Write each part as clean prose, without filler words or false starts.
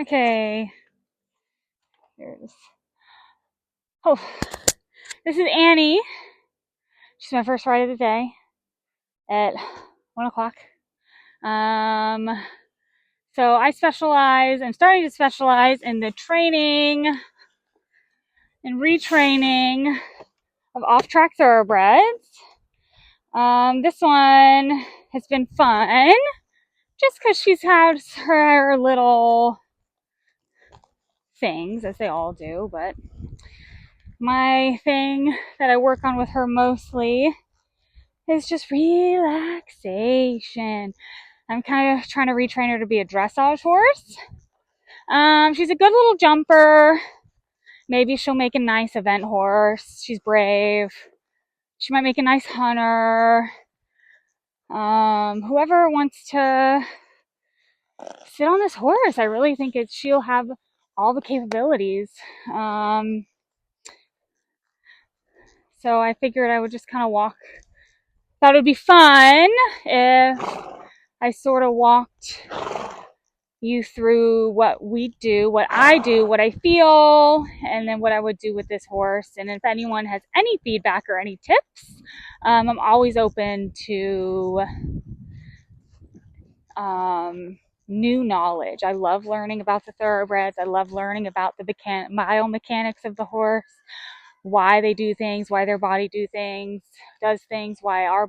Okay, here it is. Oh, this is Annie. She's my first ride of the day at 1 o'clock. Um, so I'm starting to specialize in the training and retraining of off-track thoroughbreds. This one has been fun just because she's had her little things, as they all do, but my thing that I work on with her mostly is just relaxation. I'm kind of trying to retrain her to be a dressage horse. She's a good little jumper. Maybe she'll make a nice event horse. She's brave. She might make a nice hunter. Whoever wants to sit on this horse, I really think she'll have all the capabilities. So I figured I would just kind of thought it would be fun if I sort of walked you through what we do, what I do, what I feel, and then what I would do with this horse. And if anyone has any feedback or any tips, I'm always open to new knowledge. I love learning about the thoroughbreds. I love learning about the biomechanics of the horse, why they do things, why their body does things, how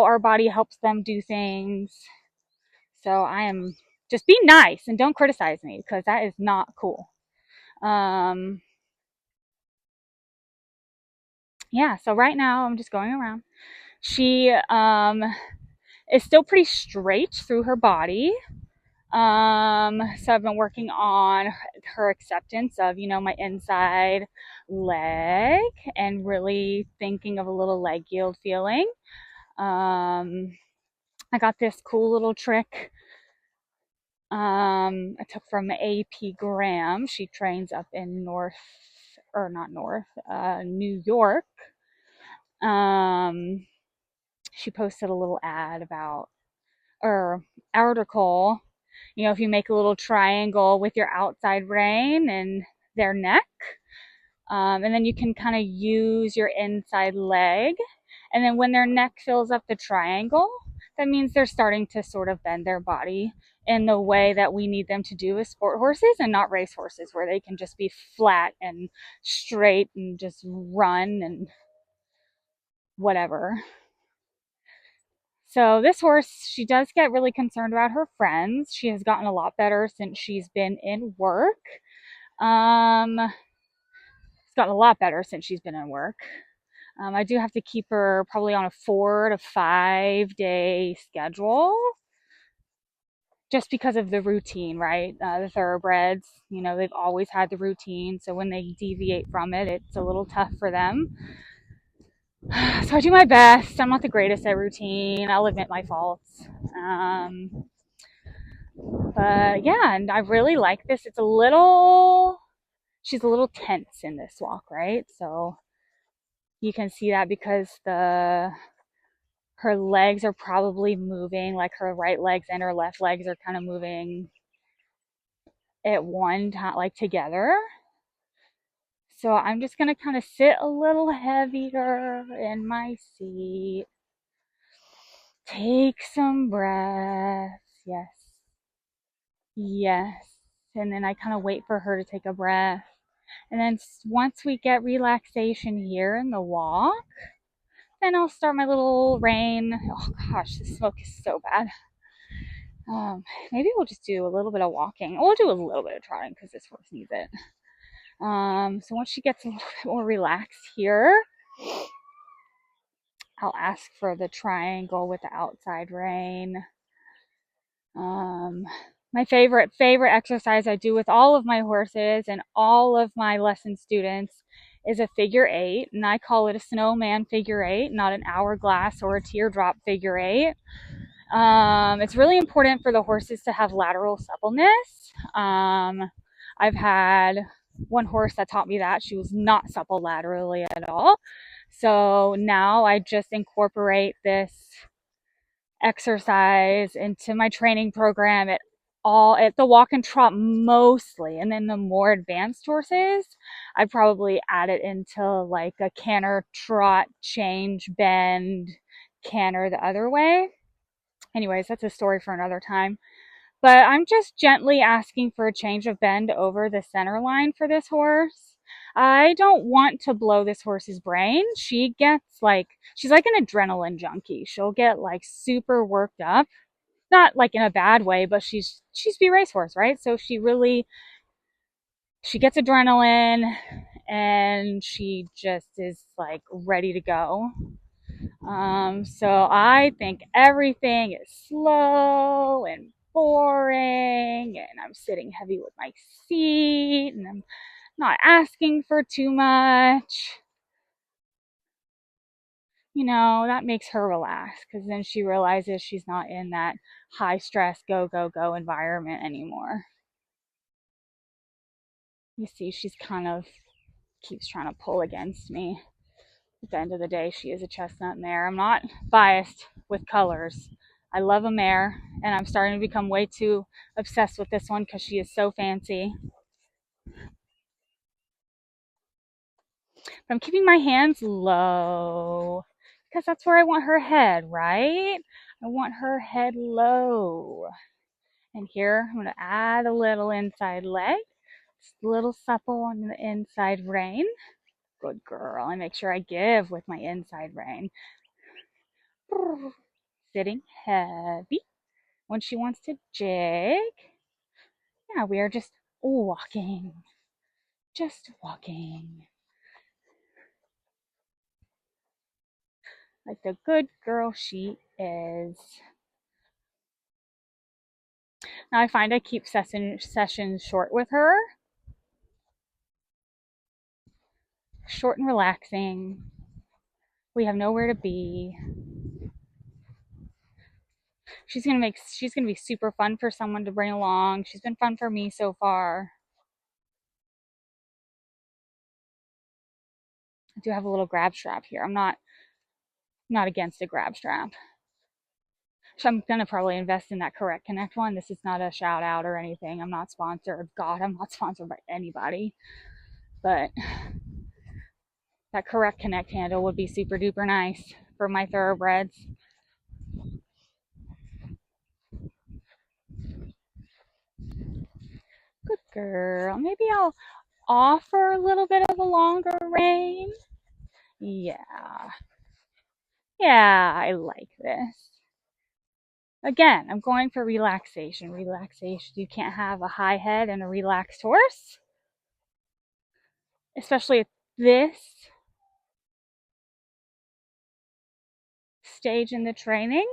our body helps them do things. So I am just be nice and don't criticize me because that is not cool. Yeah, so right now I'm just going around. She is still pretty straight through her body. So I've been working on her acceptance of, my inside leg and really thinking of a little leg yield feeling. I got this cool little trick I took from AP Graham. She trains up in New York. She posted a little ad or article, if you make a little triangle with your outside rein and their neck, and then you can kind of use your inside leg. And then when their neck fills up the triangle, that means they're starting to sort of bend their body in the way that we need them to do as sport horses and not race horses, where they can just be flat and straight and just run and whatever. So this horse, she does get really concerned about her friends. She has gotten a lot better since she's been in work. It's gotten a lot better since she's been in work. I do have to keep her probably on a 4 to 5 day schedule just because of the routine, right? The thoroughbreds, they've always had the routine. So when they deviate from it, it's a little tough for them. So I do my best. I'm not the greatest at routine. I'll admit my faults. But yeah, and I really like this. She's a little tense in this walk, right? So you can see that because her legs are probably moving, like her right legs and her left legs are kind of moving at one time, like together. So I'm just going to kind of sit a little heavier in my seat. Take some breaths. Yes. Yes. And then I kind of wait for her to take a breath. And then once we get relaxation here in the walk, then I'll start my little rein. Oh gosh, the smoke is so bad. Maybe we'll just do a little bit of walking. We'll do a little bit of trotting because this horse needs it. So once she gets a little bit more relaxed here, I'll ask for the triangle with the outside rein. My favorite exercise I do with all of my horses and all of my lesson students is a figure 8, and I call it a snowman figure 8, not an hourglass or a teardrop figure 8. It's really important for the horses to have lateral suppleness. I've had one horse that taught me that. She was not supple laterally at all. So now I just incorporate this exercise into my training program at all at the walk and trot mostly. And then the more advanced horses, I'd probably add it into like a canter, trot, change, bend, canter the other way. Anyways, that's a story for another time. But I'm just gently asking for a change of bend over the center line for this horse. I don't want to blow this horse's brain. She gets like, she's like an adrenaline junkie. She'll get like super worked up. Not like in a bad way, but she's be racehorse, right? So she gets adrenaline and she just is like ready to go. So I think everything is slow and boring, and I'm sitting heavy with my seat, and I'm not asking for too much. That makes her relax because then she realizes she's not in that high stress, go, go, go environment anymore. You see, she's kind of keeps trying to pull against me. At the end of the day, she is a chestnut mare. I'm not biased with colors. I love a mare, and I'm starting to become way too obsessed with this one because she is so fancy. But I'm keeping my hands low because that's where I want her head, right? I want her head low. And here I'm going to add a little inside leg, just a little supple on the inside rein. Good girl. And make sure I give with my inside rein. Sitting heavy. When she wants to jig, yeah, we are just walking. Just walking. Like the good girl she is. Now I find I keep sessions short with her. Short and relaxing. We have nowhere to be. She's gonna be super fun for someone to bring along. She's been fun for me so far. I do have a little grab strap here. I'm not against a grab strap. So I'm gonna probably invest in that Correct Connect one. This is not a shout out or anything. I'm not sponsored. God, I'm not sponsored by anybody. But that Correct Connect handle would be super duper nice for my thoroughbreds. Good girl. Maybe I'll offer a little bit of a longer rein. Yeah. Yeah, I like this. Again, I'm going for relaxation. Relaxation. You can't have a high head and a relaxed horse, especially at this stage in the training.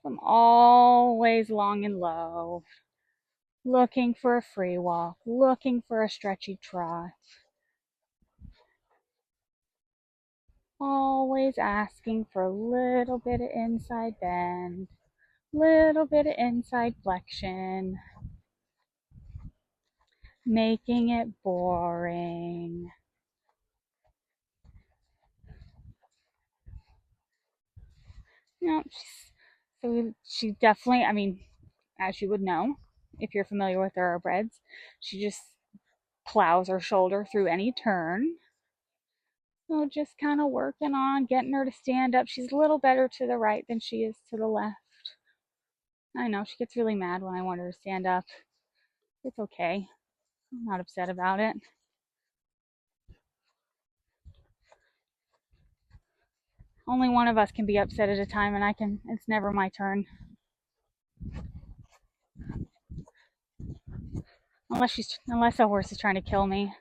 I'm always long and low, looking for a free walk, looking for a stretchy trot, always asking for a little bit of inside bend, little bit of inside flexion, making it boring. No, she definitely, I mean, as you would know, if you're familiar with thoroughbreds, she just plows her shoulder through any turn. So just kind of working on getting her to stand up. She's a little better to the right than she is to the left. I know she gets really mad when I want her to stand up. It's okay. I'm not upset about it. Only one of us can be upset at a time, and it's never my turn. Unless a horse is trying to kill me.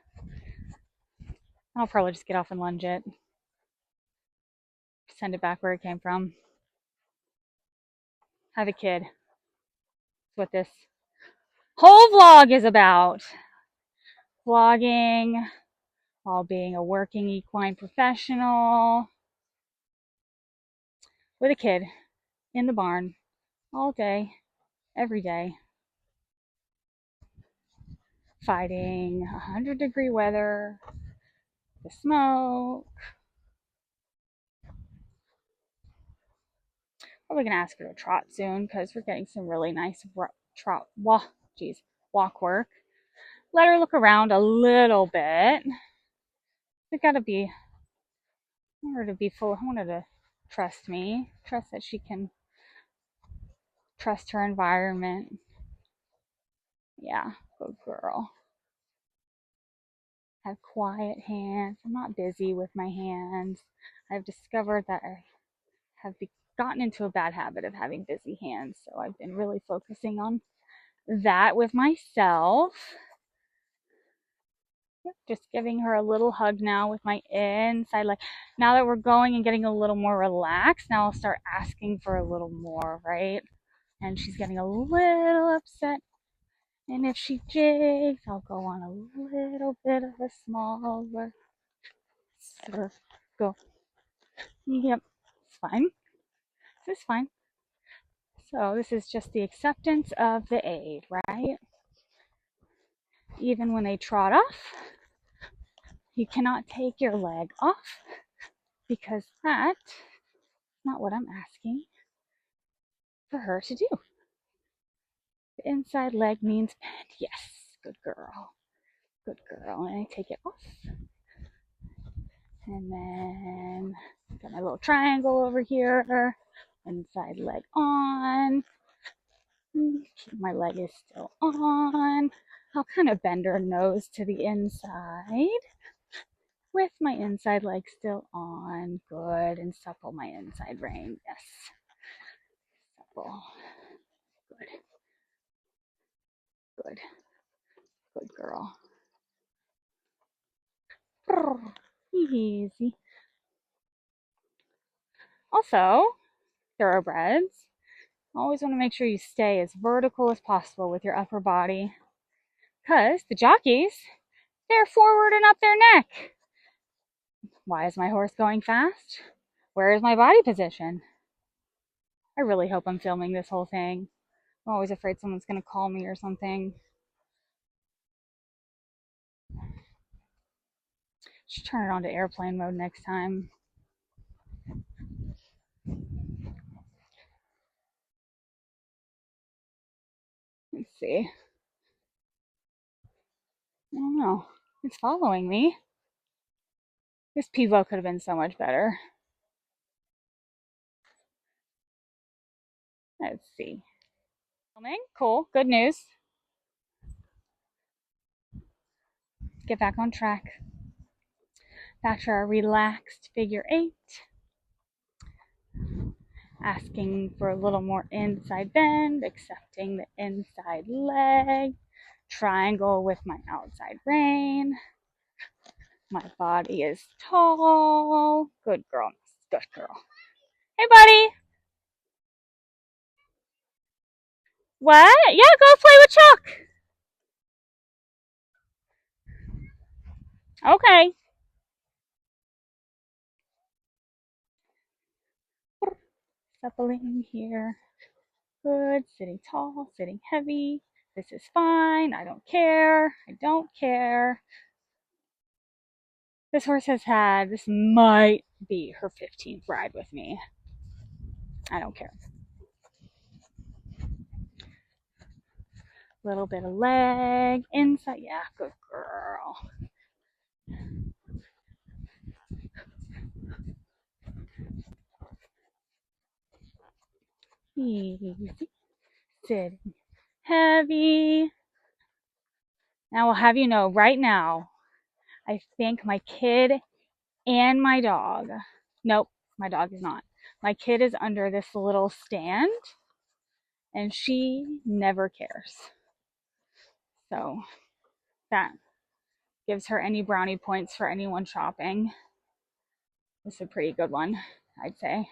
I'll probably just get off and lunge it. Send it back where it came from. Have a kid. That's what this whole vlog is about. Vlogging while being a working equine professional with a kid in the barn all day, every day, fighting 100-degree weather, the smoke. Probably gonna ask her to trot soon because we're getting some really nice walk work. Let her look around a little bit. I gotta be, I want her to be full, I want her to trust me, trust that she can trust her environment. Yeah, good girl. Have quiet hands. I'm not busy with my hands. I've discovered that I have gotten into a bad habit of having busy hands, so I've been really focusing on that with myself. Just giving her a little hug now with my inside leg. Now that we're going and getting a little more relaxed, now I'll start asking for a little more, right? And she's getting a little upset. And if she jigs, I'll go on a little bit of a smaller circle. Yep, it's fine. This is fine. So this is just the acceptance of the aid, right? Even when they trot off, you cannot take your leg off because that's not what I'm asking for her to do. The inside leg means bend. Yes, good girl. Good girl. And I take it off. And then got my little triangle over here. Inside leg on. My leg is still on. I'll kind of bend her nose to the inside with my inside leg still on. Good. And supple my inside rein. Yes. Supple. Good. Good. Good girl. Easy. Also, thoroughbreds, always want to make sure you stay as vertical as possible with your upper body because the jockeys, they're forward and up their neck. Why is my horse going fast? Where is my body position? I really hope I'm filming this whole thing. I'm always afraid someone's going to call me or something. Just turn it on to airplane mode next time. Let's see. I don't know. It's following me. This pivot could have been so much better. Let's see. Filming. Cool. Good news. Get back on track. Back to our relaxed figure 8. Asking for a little more inside bend, accepting the inside leg, triangle with my outside rein. My body is tall. Good girl. Good girl. Hey, buddy. What? Yeah, go play with Chuck. Okay. Suppling here. Good. Sitting tall, sitting heavy. This is fine. I don't care. I don't care. This horse this might be her 15th ride with me. I don't care. Little bit of leg inside. Yeah, good girl. Easy. Sitting heavy. Now I'll have you know right now, I think my kid and my dog, nope, my dog is not. My kid is under this little stand and she never cares. So that gives her any brownie points for anyone shopping. It's a pretty good one, I'd say.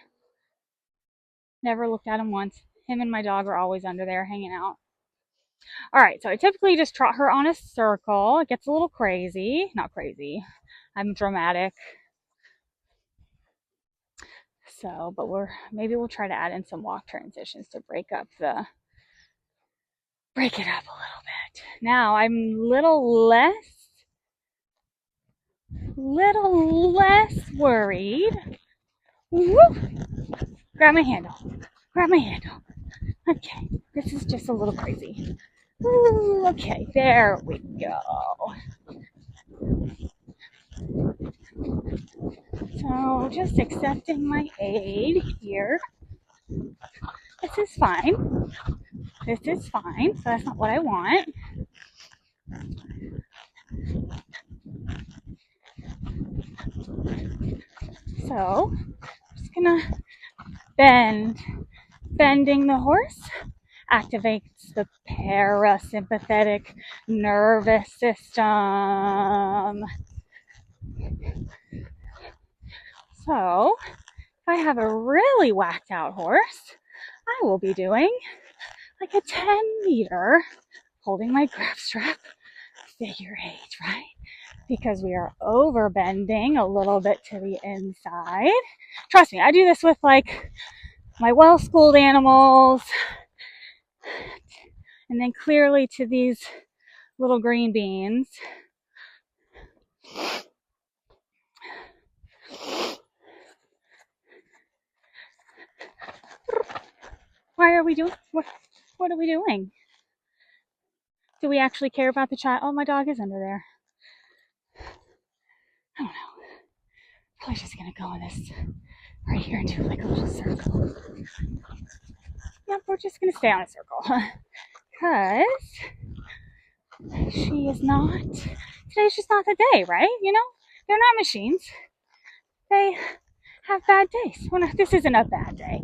Never looked at him once. Him and my dog are always under there hanging out. All right, so I typically just trot her on a circle. It gets a little crazy. Not crazy. I'm dramatic. So, but maybe we'll try to add in some walk transitions to break it up a little bit. Now I'm little less worried. Woo! Grab my handle. Grab my handle. Okay, this is just a little crazy. Ooh, okay, there we go. So just accepting my aid here. This is fine. This is fine. So that's not what I want. So just gonna bend. Bending the horse activates the parasympathetic nervous system. So if I have a really whacked out horse, I will be doing like a 10-meter holding my grab strap figure eight, right? Because we are over bending a little bit to the inside. Trust me, I do this with like my well-schooled animals, and then clearly to these little green beans. Why are we doing, what are we doing? Do we actually care about the child? Oh, my dog is under there. I don't know. Probably just gonna go in this right here and do like a little circle. Yep, we're just gonna stay on a circle. Because she is not, today's just not the day, right? You know, they're not machines. They have bad days. Well, this isn't a bad day.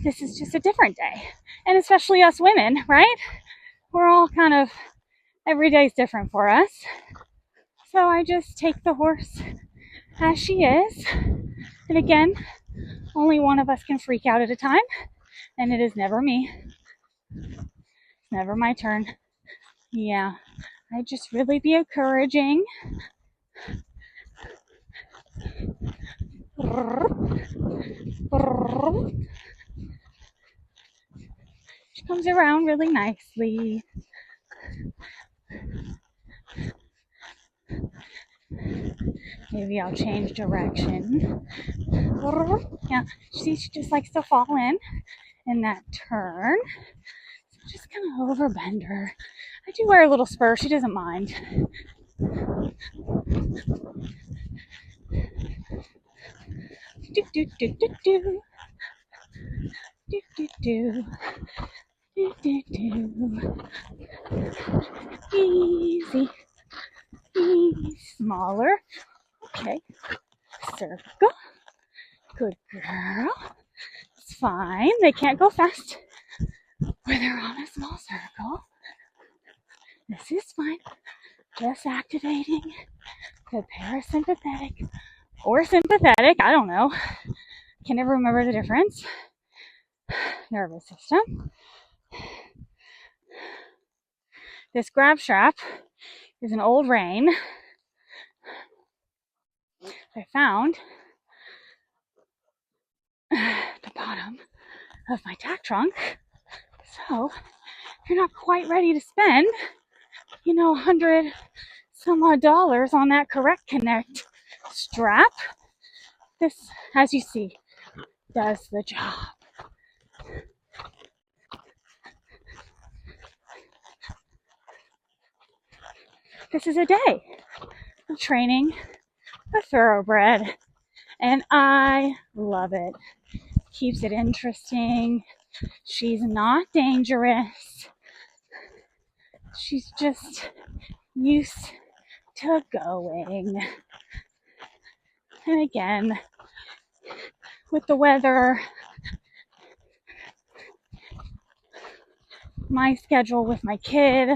This is just a different day. And especially us women, right? We're all kind of, every day's different for us. So I just take the horse as she is. And again, only one of us can freak out at a time. And it is never me. It's never my turn. Yeah, I just really be encouraging. She comes around really nicely. Maybe I'll change direction. Yeah, she just likes to fall in that turn. So just kind of overbend her. I do wear a little spur. She doesn't mind. Do do do do do. Do do do. Do do do. Easy. Easy. Smaller. Okay. Circle. Good girl. It's fine. They can't go fast when they're on a small circle. This is fine. Just activating the parasympathetic or sympathetic, I don't know. Can never remember the difference. Nervous system. This grab strap is an old rein I found at the bottom of my tack trunk. So if you're not quite ready to spend, $100 some odd on that Correct Connect strap, this, as you see, does the job. This is a day of training a thoroughbred, and I love it. Keeps it interesting. She's not dangerous. She's just used to going. And again, with the weather, my schedule with my kid,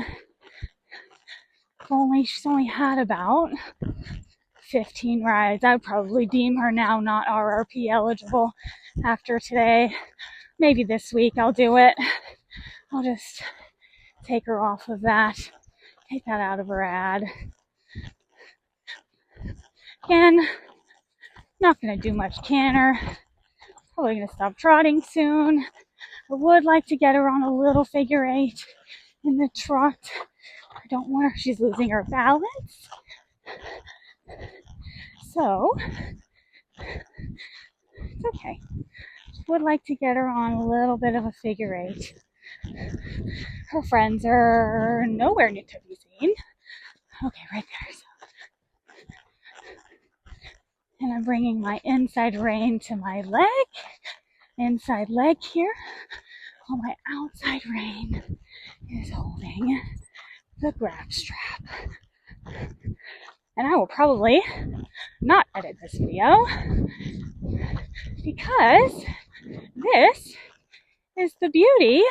she's only had about 15 rides. I would probably deem her now not RRP eligible after today. Maybe this week I'll do it. I'll just take her off of that. Take that out of her ad. Again, not going to do much canter. Probably going to stop trotting soon. I would like to get her on a little figure eight in the trot. I don't want her, she's losing her balance. So, it's okay. Would like to get her on a little bit of a figure eight. Her friends are nowhere near to be seen. Okay, right there. So. And I'm bringing my inside rein to my leg, inside leg here, while my outside rein is holding the grab strap. And I will probably not edit this video because this is the beauty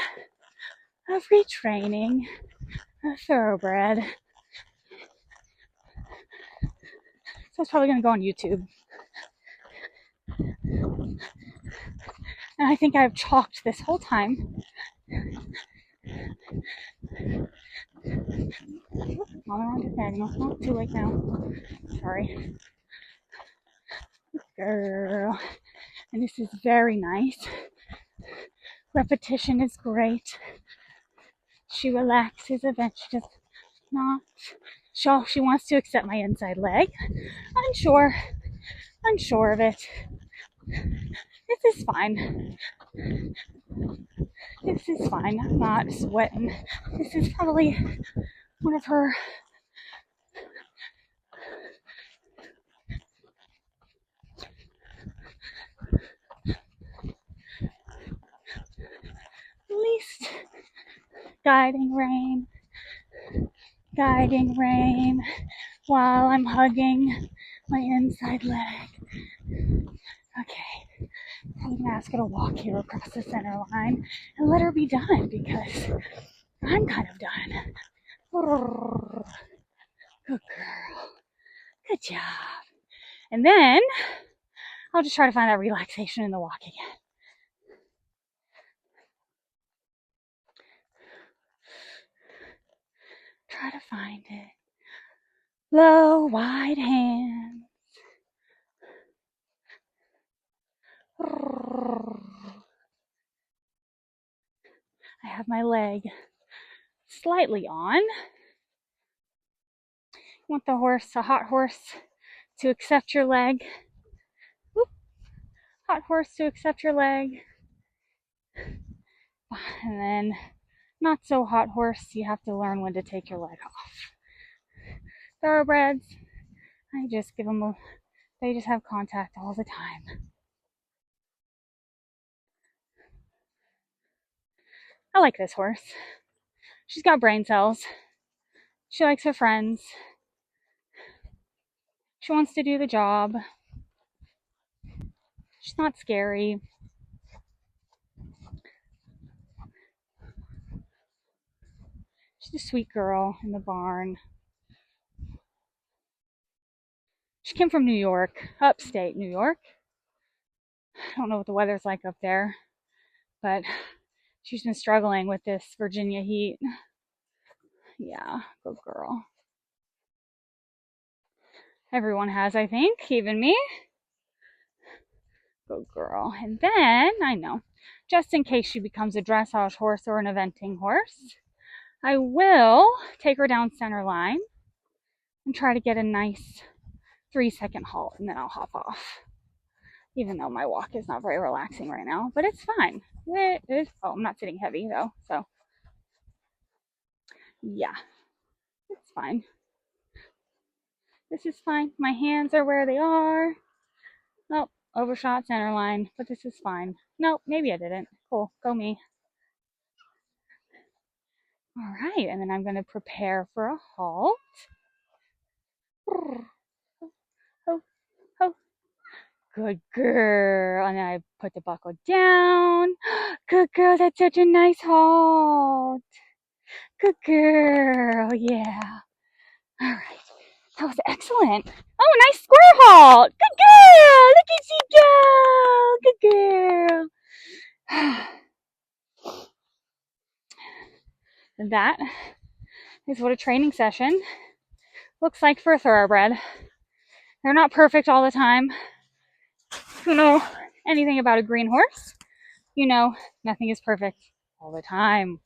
of retraining a thoroughbred. So it's probably going to go on YouTube. And I think I've chalked this whole time. Not too late now. Sorry. Girl. And this is very nice. Repetition is great. She relaxes a bit. She does not. She wants to accept my inside leg. Unsure of it. This is fine. This is fine. I'm not sweating. This is probably one of her least guiding rein while I'm hugging my inside leg. Okay, I'm gonna ask her to walk here across the center line and let her be done because I'm kind of done. Good girl. Good job. And then I'll just try to find that relaxation in the walk again. Try to find it. Low, wide hands. I have my leg slightly on. You want a hot horse, to accept your leg. Whoop. Hot horse to accept your leg. And then not so hot horse, you have to learn when to take your leg off. Thoroughbreds, they just have contact all the time. I like this horse. She's got brain cells. She likes her friends. She wants to do the job. She's not scary. She's a sweet girl in the barn. She came from New York, upstate New York. I don't know what the weather's like up there, but she's been struggling with this Virginia heat. Yeah, good girl. Everyone has, I think, even me. Good girl. And then, I know, just in case she becomes a dressage horse or an eventing horse, I will take her down center line and try to get a nice 3-second halt, and then I'll hop off. Even though my walk is not very relaxing right now, but it's fine. I'm not sitting heavy though, so yeah, it's fine. This is fine. My hands are where they are. Nope, overshot center line, but this is fine. Nope, maybe I didn't. Cool, go me. All right, and then I'm going to prepare for a halt. Oh, oh. Good girl. And then I put the buckle down. Good girl, that's such a nice halt. Good girl, yeah. All right, that was excellent. Oh, nice square halt. Good girl. Look at you go. Good girl. That is what a training session looks like for a thoroughbred. They're not perfect all the time. If you know anything about a green horse, you know nothing is perfect all the time.